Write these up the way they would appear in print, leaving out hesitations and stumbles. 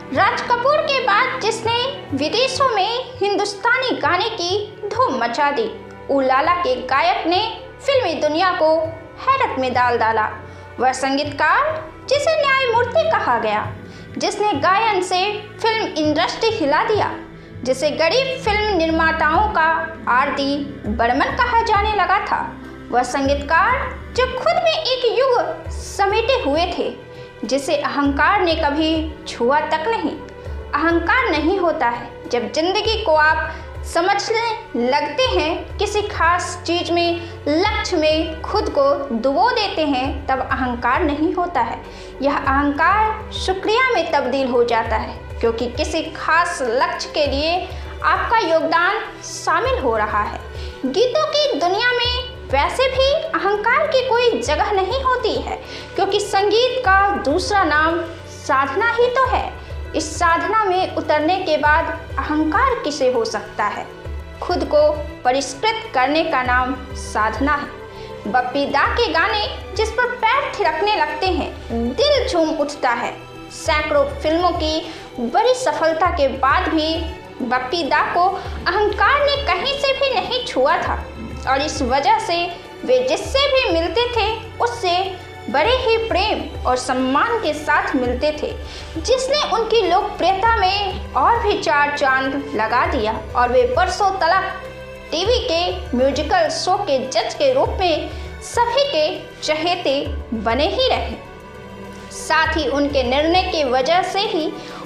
राज कपूर के बाद जिसने विदेशों में हिंदुस्तानी गाने की धूम मचा दी, उलाला के गायक ने फिल्मी दुनिया को हैरत में डाल डाला। वह संगीतकार जिसे न्यायमूर्ति कहा गया, जिसने गायन से फिल्म इंडस्ट्री हिला दिया, जिसे गरीब फिल्म निर्माताओं का आरती बर्मन कहा जाने लगा था। वह संगीतकार जो खुद में एक युग समेटे हुए थे, जिसे अहंकार ने कभी छुआ तक नहीं। अहंकार नहीं होता है जब जिंदगी को आप समझने लगते हैं, किसी खास चीज में, लक्ष्य में खुद को डुबो देते हैं, तब अहंकार नहीं होता है। यह अहंकार शुक्रिया में तब्दील हो जाता है, क्योंकि किसी खास लक्ष्य के लिए आपका योगदान शामिल हो रहा है। गीतों की दुनिया में वैसे भी अहंकार की कोई जगह नहीं होती है, क्योंकि संगीत का दूसरा नाम साधना ही तो है। इस साधना में उतरने के बाद अहंकार किसे हो सकता है? खुद को परिष्कृत करने का नाम साधना है। बप्पी दा के गाने जिस पर पैर थिरकने लगते हैं, दिल झूम उठता है। सैकड़ों फिल्मों की बड़ी सफलता के बाद भी बप्पी दा को अहंकार ने कहीं से भी नहीं छुआ था, और इस वजह से वे जिससे भी मिलते थे उससे बड़े ही प्रेम और सम्मान के साथ मिलते थे, जिसने उनकी लोकप्रियता में और भी चार चांद लगा दिया। और वे बरसों तक टीवी के म्यूजिकल शो के जज के रूप में सभी के चहेते बने ही रहे। साथ ही उनके निर्णय की वजह से ही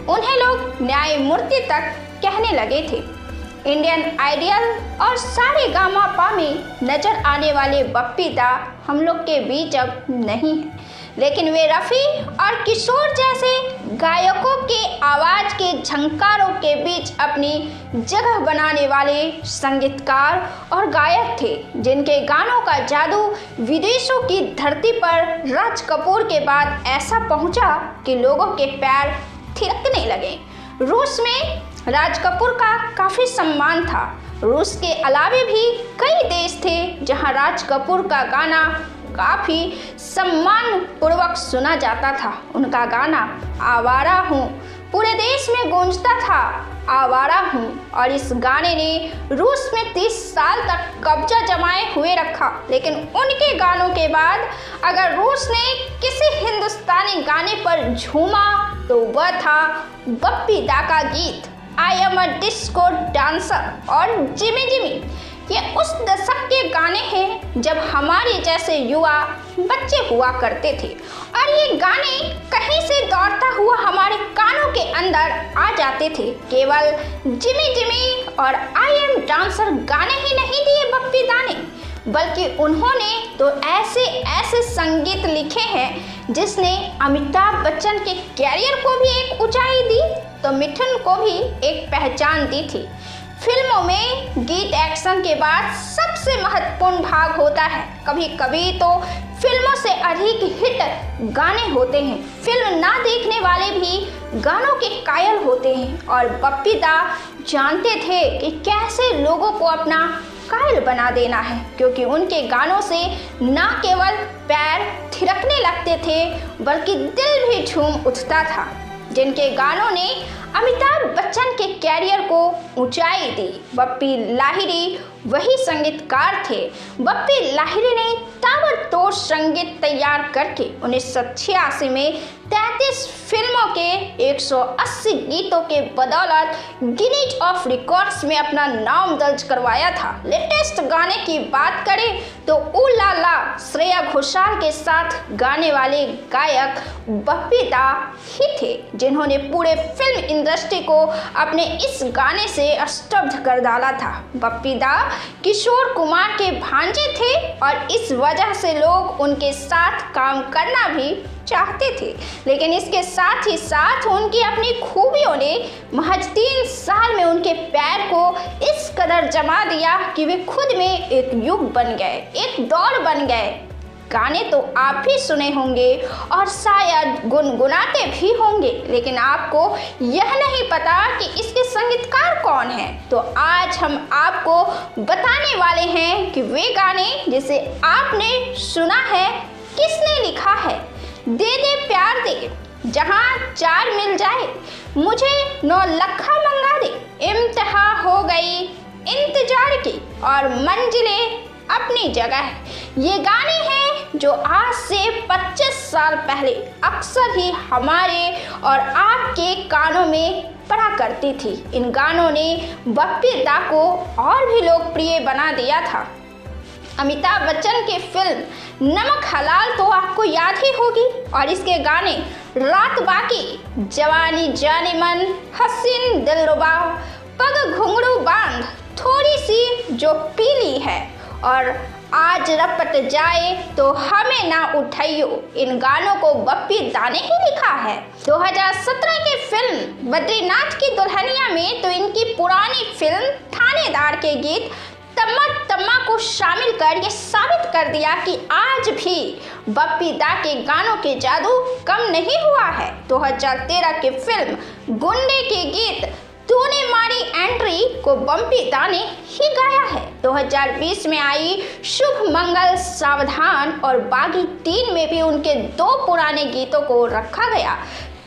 उन्हें लोग न्यायमूर्ति तक कहने लगे थे। इंडियन आइडियल और सारेगामापा में नजर आने वाले बप्पी दा हम लोग के बीच अब नहीं है, लेकिन वे रफ़ी और किशोर जैसे गायकों के आवाज़ के झंकारों के बीच अपनी जगह बनाने वाले संगीतकार और गायक थे, जिनके गानों का जादू विदेशों की धरती पर राज कपूर के बाद ऐसा पहुंचा कि लोगों के पैर थिरकने लगे। रूस में राज कपूर का काफ़ी सम्मान था। रूस के अलावे भी कई देश थे जहां राज कपूर का गाना काफ़ी सम्मान पूर्वक सुना जाता था। उनका गाना आवारा हूँ पूरे देश में गूंजता था, आवारा हूँ। और इस गाने ने रूस में 30 साल तक कब्जा जमाए हुए रखा। लेकिन उनके गानों के बाद अगर रूस ने किसी हिंदुस्तानी गाने पर झूमा तो वह था बप्पी दा का गीत I am a disco dancer और जिमी जिमी। ये उस दशक के गाने हैं जब हमारे जैसे युवा बच्चे हुआ करते थे, और ये गाने कहीं से दौड़ता हुआ हमारे कानों के अंदर आ जाते थे। केवल जिमी जिमी और आई एम डांसर गाने ही नहीं दिए बप्पी दा ने, बल्कि उन्होंने तो ऐसे ऐसे संगीत लिखे हैं जिसने अमिताभ बच्चन के कैरियर को भी एक ऊंचाई दी, तो मिठुन को भी एक पहचान दी थी। फिल्मों में गीत एक्शन के बाद सबसे महत्वपूर्ण भाग होता है। कभी कभी तो फिल्मों से अधिक हिट गाने होते हैं। फिल्म ना देखने वाले भी गानों के कायल होते हैं, और बप्पी दा जानते थे कि कैसे लोगों को अपना कायल बना देना है, क्योंकि उनके गानों से ना केवल पैर थिरकने लगते थे बल्कि दिल भी झूम उठता था। जिनके गानों ने अमिताभ बच्चन के कैरियर को ऊंचाई दी, बप्पी लाहिरी वही संगीतकार थे। बप्पी लाहिरी ने ताबड़तोड़ संगीत तैयार करके 1986 में 33 फिल्मों के 180 गीतों के बदौलत गिनीज ऑफ रिकॉर्ड्स में अपना नाम दर्ज करवाया था। लेटेस्ट गाने की बात करें तो उलाला श्रेया घोषाल के साथ गाने वाले गायक बप्पी दा ही थे, जिन्होंने पूरे फिल्म इंडस्ट्री को अपने इस गाने से स्तब्ध कर डाला था। बप्पी दा किशोर कुमार के भांजे थे, और इस वजह से लोग उनके साथ काम करना भी चाहते थे। लेकिन इसके साथ ही साथ उनकी अपनी खूबियों ने महज 3 साल में उनके पैर को इस कदर जमा दिया कि वे खुद में एक युग बन गए, एक दौर बन गए। गाने तो आप भी सुने होंगे और शायद गुनगुनाते भी होंगे, लेकिन आपको यह नहीं पता कि इसके संगीतकार कौन हैं। तो आज हम आपको बताने वाले हैं कि वे गाने जिसे आपने सुना है किसने लिखा है। दे दे प्यार दे जहाँ 4 मिल जाए, मुझे 9 लखा मंगा दे। इम्तिहा हो गई इंतजार की और मंजिलें अपनी जगह। ये गाने हैं जो आज से 25 साल पहले अक्सर ही हमारे और आपके कानों में पड़ा करती थी। इन गानों ने बप्पी दा को और भी लोकप्रिय बना दिया था। अमिताभ बच्चन की फिल्म नमक हलाल तो आपको याद ही होगी, और इसके गाने रात बाकी, जवानी जाने मन, हसीन दिलरुबा, पग घुंघरू बांध, थोड़ी सी जो पीली है और आज रपट जाए तो हमें ना उठाइयो, इन गानों को बप्पी दा ने ही लिखा है। 2017 की फिल्म बद्रीनाथ की दुल्हनिया में तो इनकी पुरानी फिल्म थानेदार के गीत तम्मा तम्मा को शामिल कर ये साबित कर दिया कि आज भी बप्पी दा के गानों के जादू कम नहीं हुआ है। 2013 की फिल्म गुंडे के गीत तूने मारी एंट्री को बप्पी दा ने ही गाया है। 2020 में आई शुभ मंगल सावधान और बागी 3 में भी उनके 2 पुराने गीतों को रखा गया।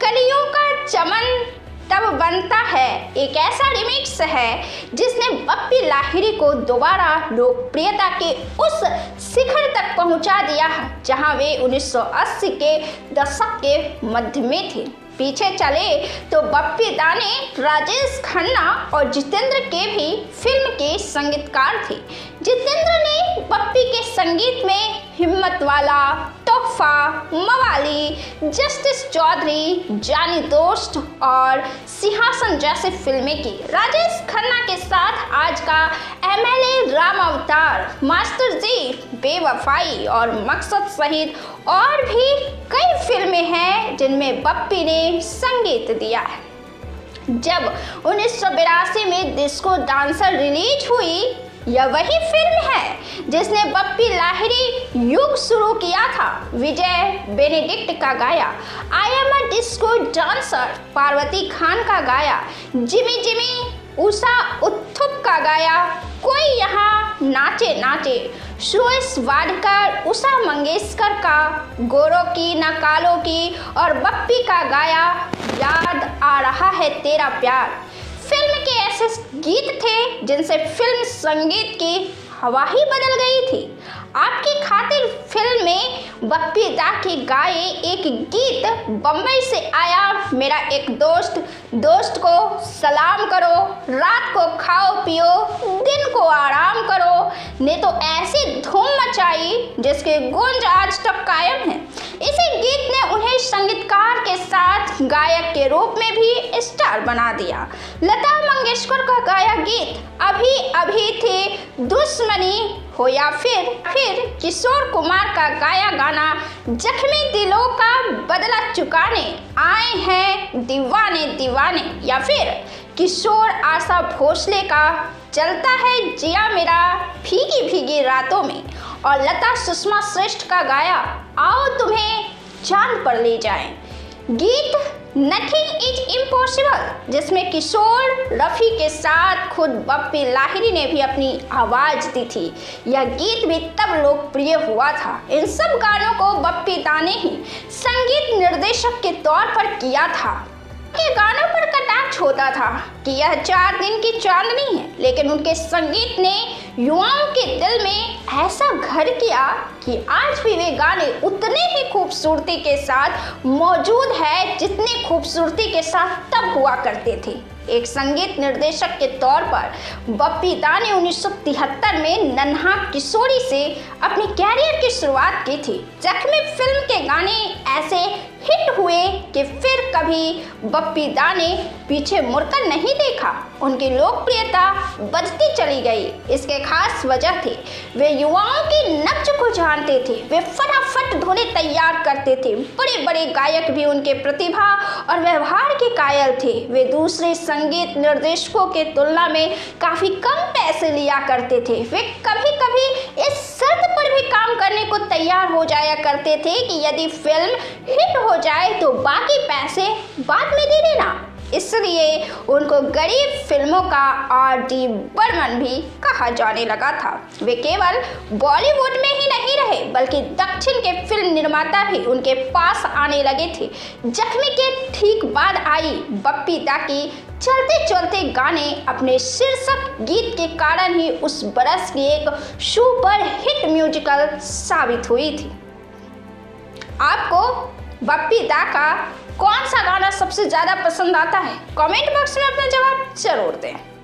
कलियों का चमन तब बनता है एक ऐसा रिमिक्स है जिसने बप्पी लाहिरी को दोबारा लोकप्रियता के उस शिखर तक पहुंचा दिया जहां वे 1980 के दशक के मध्य में थे। पीछे चले तो बप्पी दा ने राजेश खन्ना और जितेंद्र के भी फिल्म के संगीतकार थे। जितेंद्र ने बप्पी के संगीत में हिम्मत वाला, तोहफा, मवाली, जस्टिस चौधरी, जानी दोस्त और सिंहासन जैसी फिल्में की। राजेश खन्ना के साथ आज का MLA राम अवतार, मास्टर जी, बेवफाई और मकसद सहित और भी कई फिल्में हैं जिनमें बप्पी ने संगीत दिया है। जब 1982 में डिस्को डांसर रिलीज हुई, यह वही फिल्म है जिसने बप्पी लाहिरी युग शुरू किया था। विजय बेनेडिक्ट का गाया I am a disco dancer, Parvati Khan का गाया जिमी जिमी, उषा उत्थुप का गाया कोई यहाँ नाचे नाचे, सुरेश वाडकर, उषा मंगेशकर का गोरों की न कालों की और बप्पी का गाया याद आ रहा है तेरा प्यार। फिल्म के ऐसे गीत थे जिनसे फिल्म संगीत की हवा ही बदल गई थी। आपकी खातिर फिल्म में बप्पी दा के गाए एक गीत बम्बई से आया मेरा एक दोस्त, दोस्त को सलाम करो, रात को खाओ पियो, दिन को आराम करो ने तो ऐसी धूम मचाई जिसके गूंज आज तक कायम है। इसी गीत ने उन्हें संगीतकार के साथ गायक के रूप में भी स्टार बना दिया। लता मंगेशकर का गाया गीत अभी अभी थे दुश्मनी हो या फिर किशोर कुमार का गाया गाना जख्मी दिलों का बदला चुकाने आए हैं दीवाने दीवाने, या फिर किशोर आशा भोसले का चलता है जिया मेरा भीगी भीगी रातों में, और लता सुषमा श्रेष्ठ का गाया आओ तुम्हें चांद पर ले जाएं। गीत नथिंग इज इम्पॉसिबल जिसमें किशोर रफ़ी के साथ खुद बप्पी लाहिरी ने भी अपनी आवाज़ दी थी। यह गीत भी तब लोकप्रिय हुआ था। इन सब गानों को बप्पी दा ने ही संगीत निर्देशक के तौर पर किया था। के गानों पर कटाक्ष होता था कि यह 4 दिन की चांदनी है, लेकिन उनके संगीत ने युवाओं के दिल में ऐसा घर किया कि आज भी वे गाने उतने ही खूबसूरती के साथ मौजूद है जितनी खूबसूरती के साथ तब हुआ करते थे। एक संगीत निर्देशक के तौर पर बप्पी दा ने 1973 में नन्हा किशोरी से अपनी कैरियर की शुरुआत की थी। जख्मी फिल्म के गाने ऐसे हिट हुए कि फिर कभी बप्पी दा ने पीछे मुड़कर नहीं देखा। उनकी लोकप्रियता बढ़ती चली गई। इसके खास वजह थी वे युवाओं की नब्ज को जानते थे। वे फटाफट धुनें तैयार करते थे। बड़े बड़े गायक भी उनके प्रतिभा और व्यवहार के कायल थे। वे दूसरे संगीत निर्देशकों के तुलना में काफ़ी कम पैसे लिया करते थे। वे कभी कभी इस शर्त पर भी काम करने को तैयार हो जाया करते थे कि यदि फिल्म हिट हो जाए तो बाकी पैसे बाद में दे देना। इसलिए उनको गरीब फिल्मों का R.D. बर्मन भी कहा जाने लगा था। वे केवल बॉलीवुड में ही नहीं रहे बल्कि दक्षिण के फिल्म निर्माता भी उनके पास आने लगे थे। जख्मी के ठीक बाद आई बप्पी दा की चलते चलते गाने अपने शीर्षक गीत के कारण ही उस बरस की एक सुपर हिट म्यूजिकल साबित हुई थी। आपको बप्पी दा का कौन सा गाना सबसे ज़्यादा पसंद आता है? कमेंट बॉक्स में अपना जवाब जरूर दें।